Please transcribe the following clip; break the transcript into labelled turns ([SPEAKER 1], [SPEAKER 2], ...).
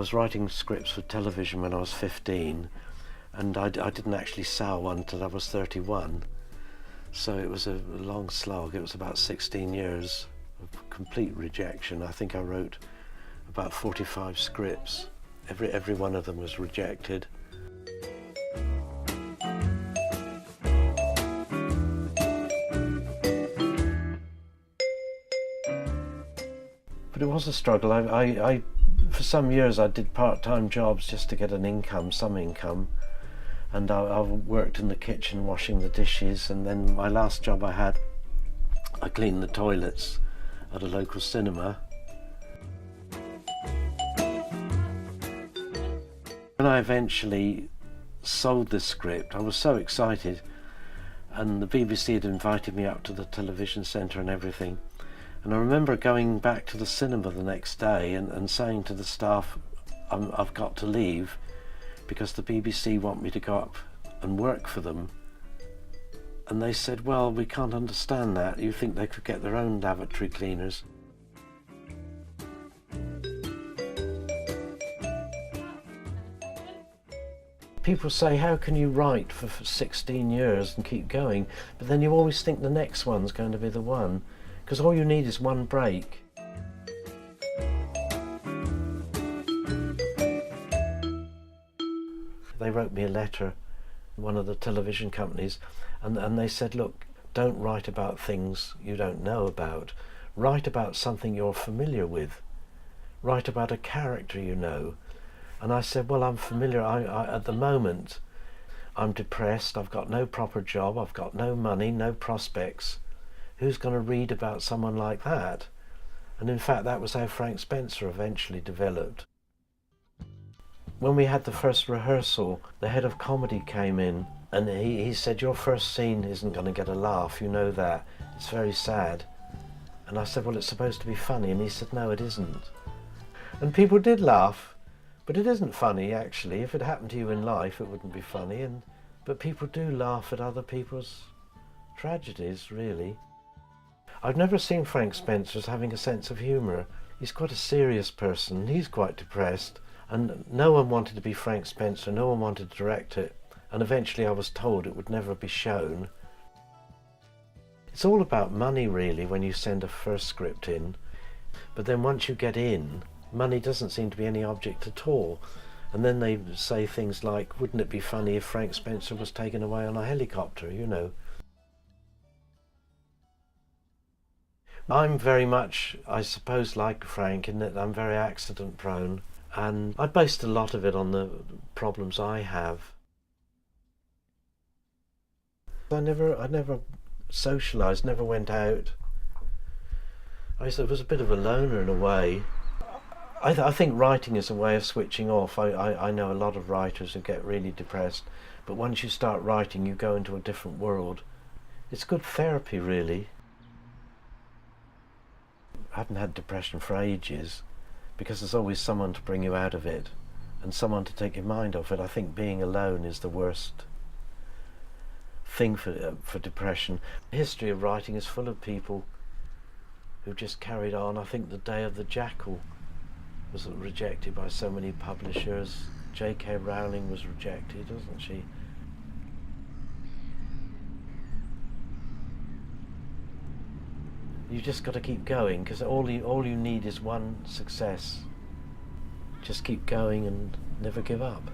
[SPEAKER 1] was writing scripts for television when I was 15, and I didn't actually sell one until I was 31. So it was a long slog. It was about 16 years of complete rejection. I think I wrote about 45 scripts. Every one of them was rejected. But it was a struggle. I for some years I did part-time jobs just to get an income, some income. And I worked in the kitchen washing the dishes, and then my last job I cleaned the toilets at a local cinema. When I eventually sold this script, I was so excited, and the BBC had invited me up to the television centre and everything. And I remember going back to the cinema the next day and saying to the staff, I've got to leave, because the BBC want me to go up and work for them. And they said, well, we can't understand that. You think they could get their own lavatory cleaners? People say, how can you write for 16 years and keep going? But then you always think the next one's going to be the one, because all you need is one break. They wrote me a letter, one of the television companies, and they said, look, don't write about things you don't know about. Write about something you're familiar with. Write about a character you know. And I said, well, I'm familiar. At the moment, I'm depressed. I've got no proper job. I've got no money, no prospects. Who's going to read about someone like that? And in fact, that was how Frank Spencer eventually developed. When we had the first rehearsal, the head of comedy came in, and he said, your first scene isn't going to get a laugh, you know that. It's very sad. And I said, well, it's supposed to be funny. And he said, no, it isn't. And people did laugh, but it isn't funny, actually. If it happened to you in life, it wouldn't be funny. But people do laugh at other people's tragedies, really. I've never seen Frank Spencer as having a sense of humour. He's quite a serious person. He's quite depressed. And no one wanted to be Frank Spencer, no one wanted to direct it, and eventually I was told it would never be shown. It's all about money, really, when you send a first script in, but then once you get in, money doesn't seem to be any object at all. And then they say things like, wouldn't it be funny if Frank Spencer was taken away on a helicopter, you know. I'm very much, I suppose, like Frank in that I'm very accident prone. And I based a lot of it on the problems I have. I never socialised, never went out. I was a bit of a loner in a way. I think writing is a way of switching off. I know a lot of writers who get really depressed, but once you start writing, you go into a different world. It's good therapy, really. I haven't had depression for ages, because there's always someone to bring you out of it and someone to take your mind off it. I think being alone is the worst thing for depression. The history of writing is full of people who just carried on. I think The Day of the Jackal was rejected by so many publishers. J.K. Rowling was rejected, wasn't she? You just got to keep going, because all you need is one success. Just keep going and never give up.